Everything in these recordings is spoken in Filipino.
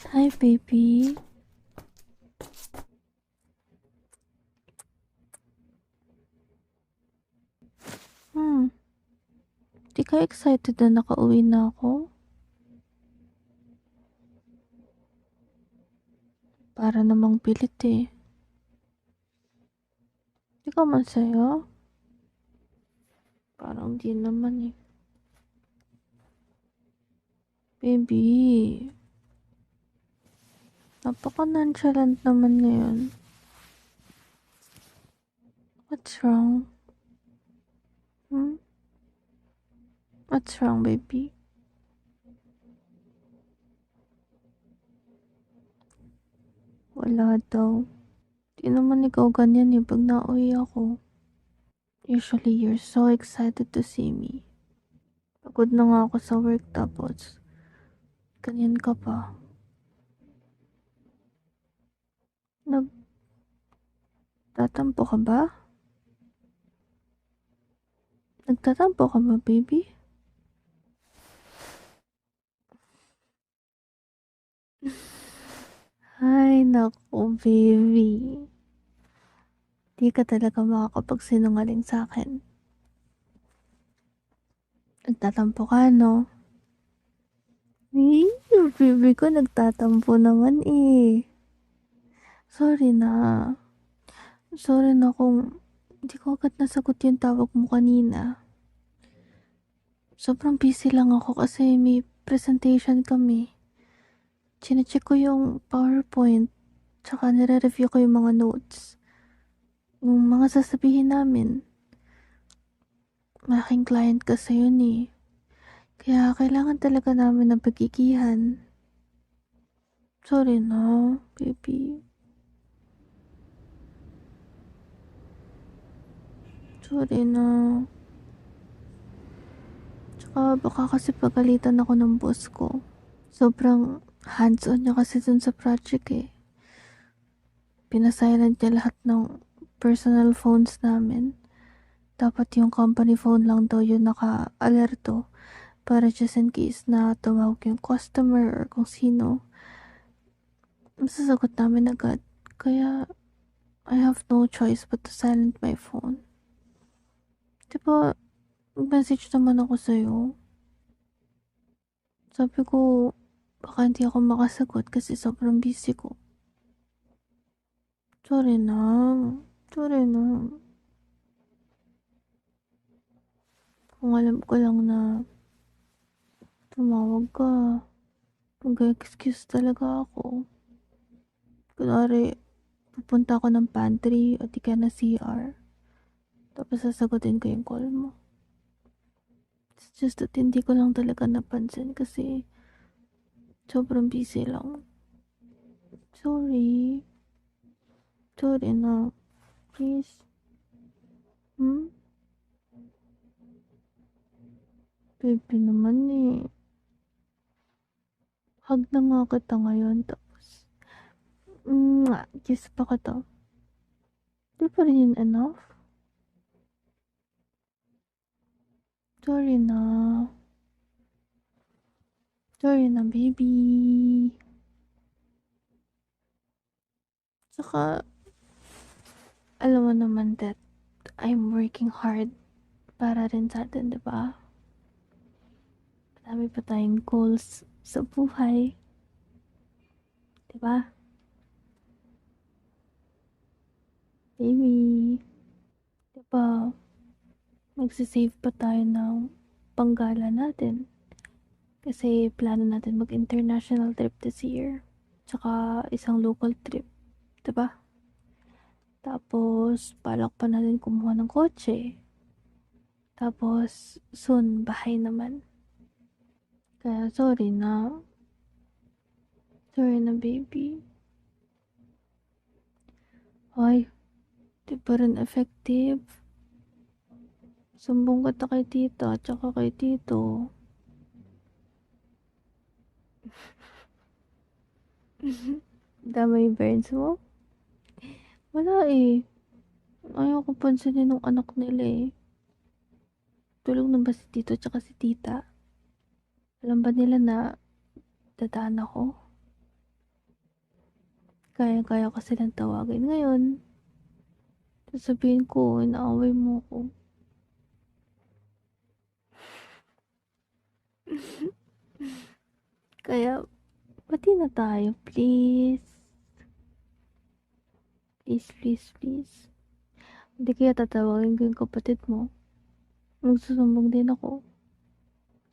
Hi, baby. Hmm, di ka excited na nakauwi na ako? Para namang pilit eh. Di ka masaya? Parang di naman eh. Baby, napaka-nonchalant naman ngayon. What's wrong? Hmm? What's wrong, baby? Wala daw. Di naman ikaw ganyan eh pag nauwi ako. Usually, you're so excited to see me. Pagod na nga ako sa work tapos ganyan ka pa. Nagtatampo ka ba? Nagtatampo ka ba, baby? Ay, naku, baby. Di ka talaga makakapagsinungaling sa akin. Nagtatampo ka, no? Yung baby ko nagtatampo naman eh. Sorry na. Sorry na kung di ko agad nasagot yung tawag mo kanina. Sobrang busy lang ako kasi may presentation kami. Chinecheck ko yung PowerPoint, tsaka nire-review ko yung mga notes. Yung mga sasabihin namin. Malaking client kasi yun eh. Kaya kailangan talaga namin ng pagigihan. Sorry na, baby. Sorry na. Tsaka baka kasi pagalitan ako ng boss ko. Sobrang hands-on niya kasi dun sa project eh. Pinasilent niya lahat ng personal phones namin. Dapat yung company phone lang daw yung naka-alerto para just in case na tumawag yung customer or kung sino. Masasagot namin agad. Kaya I have no choice but to silent my phone. Diba, message naman ako sa'yo. Sabi ko, baka hindi ako makasagot kasi sobrang busy ko. Sorry na. Sorry na. Kung alam ko lang na tumawag ka, mag-excuse talaga ako. Kunwari, pupunta ako ng pantry o di ka na CR. Tapos sasagutin ko yung call mo. It's just that hindi ko lang talaga napansin kasi sobrang busy lang. Sorry. Sorry na. Please. Hmm? Baby naman eh. Hug na nga kita ngayon. Tapos, kiss pa kita. Di pa rin yun enough? Sorry na. Sorry na, baby. Saka, alam mo naman that I'm working hard para rin sa atin, di ba? Marami pa tayong goals sa buhay. Di ba? Baby. Di ba? Magsisave pa tayo ng panggala natin. Kasi plano natin mag-international trip this year. Tsaka isang local trip. Diba? Tapos, balak pa natin kumuha ng kotse. Tapos, soon, bahay naman. Kaya, sorry na. Sorry na, baby. Ay, di pa rin effective. Sumbong ka kay tita, tsaka kay tito. Dama yung parents mo? Wala eh. Ayaw ko pansinin ng anak nila eh. Tulog na ba si tito tsaka si tita? Alam ba nila na dadaan ako? Kaya-kaya ko silang tawagin. Ngayon, sasabihin ko, inaaway mo ko. Kaya, pati na tayo, please. Please, please, please. Hindi kaya tatawagin ko yung kapatid mo. Magsusumbong din ako.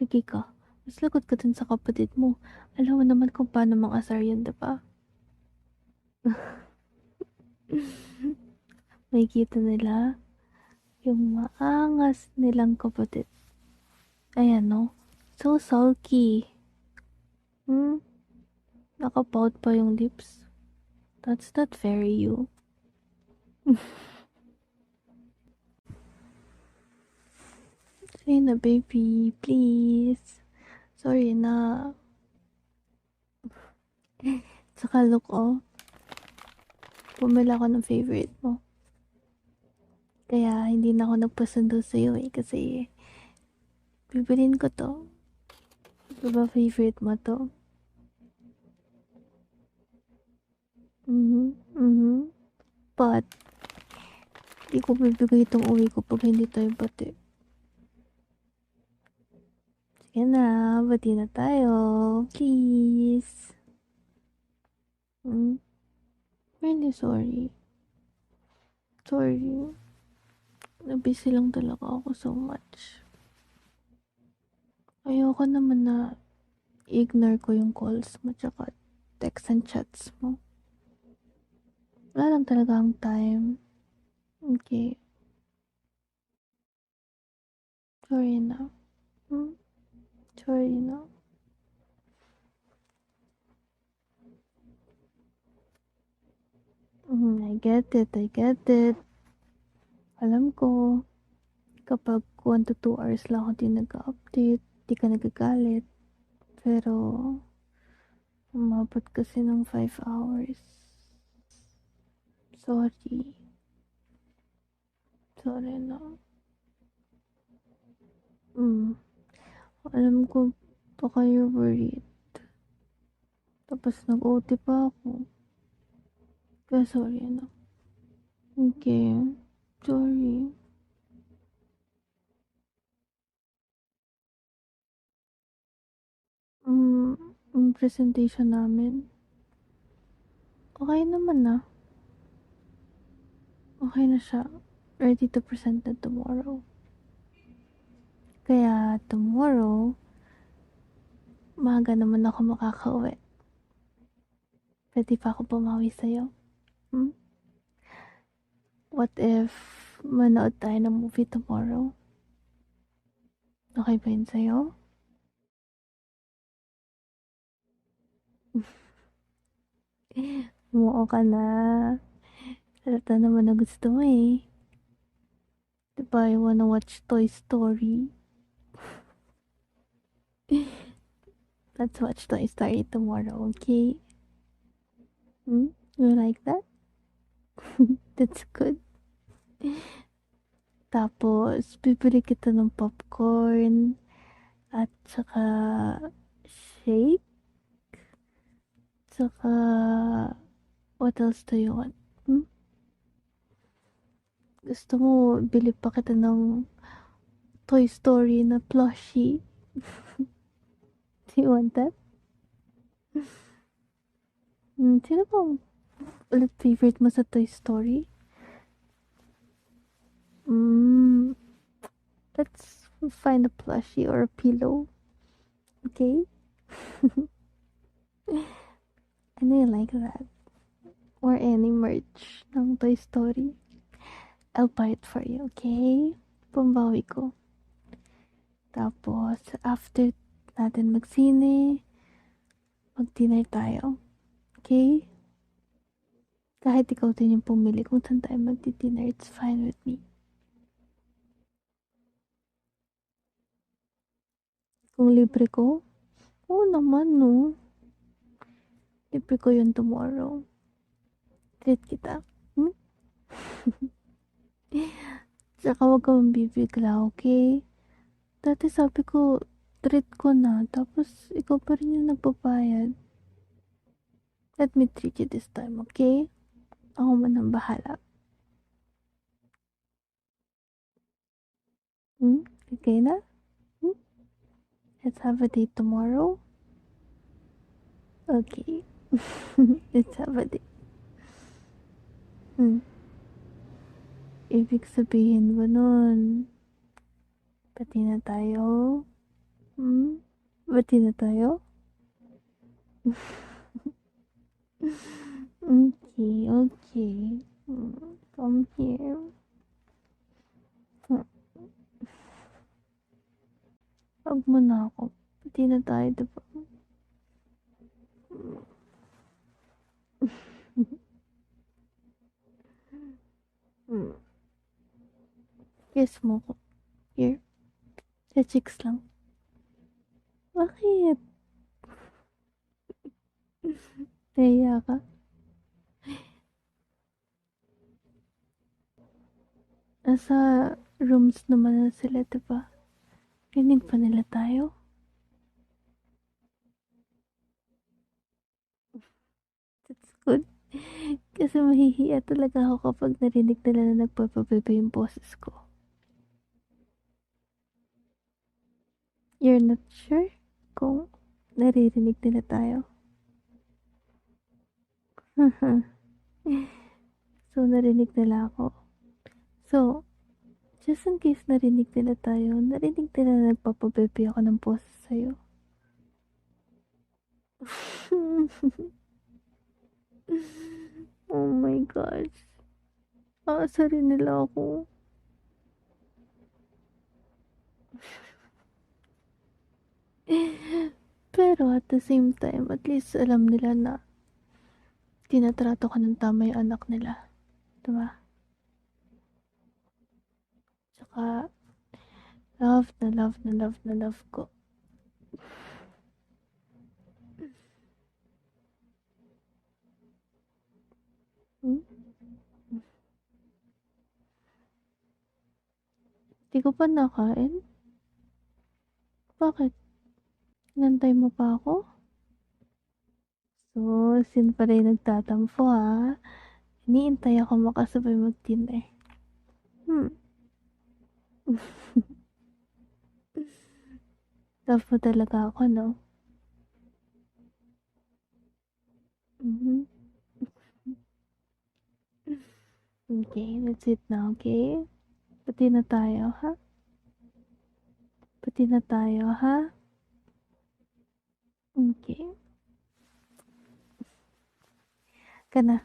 Sige ka. Mas lagot ka dun sa kapatid mo. Alam mo naman kung paano mang-asar yun, diba? May kita nila yung maangas nilang kapatid. Ayan, no? So sulky. Nakapout pa yung lips. That's not very you. Say na, baby. Please. Sorry na. Saka look, oh. Pumila ako ng favorite mo. Kaya hindi na ako nagpasundo sa'yo eh. Kasi bibilin ko to. Diba favorite mo to? But, di ko bibigay itong uwi ko pag hindi tayo bati. Sige na, bati na tayo. Please. Really sorry. Sorry. Nabusy lang talaga ako so much. Ayoko naman na ignore ko yung calls mo tsaka text and chats mo. Wala lang talaga ang time. Okay. Sorry na. Sorry na. I get it. Alam ko, kapag 1 to 2 hours lang ako di nag-update, di ka nagagalit. Pero, umabot kasi ng 5 hours. Sorry. Sorry na. Alam ko, baka you're worried. Tapos nag-OT pa ako. Kaya sorry na. Okay. Sorry. Yung presentation namin. Okay naman na. Okay na siya. Ready to present na tomorrow. Kaya tomorrow, maaga naman ako makakauwi. Pwede pa ako pumawi sa'yo? What if manood tayo ng movie tomorrow? Okay ba yun sa'yo? Umuo ka na. Halata naman na gusto mo eh. Diba, I wanna watch Toy Story. Let's watch Toy Story tomorrow, okay? You like that? That's good. Tapos, bibili kita ng popcorn at saka shake. Saka, what else do you want? Gusto mo, bili pa kita ng Toy Story na plushie. Do you want that? Sino bang ulit favorite mo sa Toy Story? Let's find a plushie or a pillow. Okay? I know you like that. Or any merch ng Toy Story. I'll buy it for you, okay? Pambawi ko. Tapos, after natin magsine, mag-dinner tayo. Okay? Kahit ikaw din yung pumili kung saan tayo magdi-dinner, it's fine with me. Kung libre ko? Oo naman, no? Libre ko yun tomorrow. Treat kita. Tsaka wag ka mambibigla, okay? Dati sabi ko, treat ko na. Tapos, ikaw pa rin yung nagbabayad. Let me treat you this time, okay? Ako man ang bahala. Hmm? Okay na? Hmm? Let's have a date tomorrow? Okay. Let's have a date. Hmm. Ibig sabihin ba nun, pati na tayo? Hmm? Pati na tayo? Okay, okay. Come here. Hmm. Wag mo na ako. Pati na tayo, diba? Hmm. Kiss mo ko. Here. Sa cheeks lang. Bakit? Nahiya ka? Nasa rooms naman na sila, diba? Rinig pa nila tayo? That's good. Kasi mahihiya talaga ako kapag narinig nila na nagpapabebe yung boses ko. You're not sure kung naririnig nila tayo? So, narinig nila ako. So, just in case narinig nila tayo, narinig nila na nagpapabebe ako ng boses sa'yo. Oh my gosh. Aasarin nila ako. Pero at the same time, at least alam nila na tinatrato ka ng tama yung anak nila. Diba? Tsaka, love ko. Hmm? Di ko pa nakain? Bakit? Inantay mo pa ako? So, sin pa rin nagtatampo ha? Iniintay ako makasabay mag-dinner. Hmm. Love mo talaga ako, no? Mhm. Okay, that's it na, okay? Pati na tayo, ha? Pati na tayo, ha? Okay. Ka na.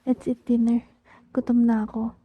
Let's eat dinner. Gutom na ako.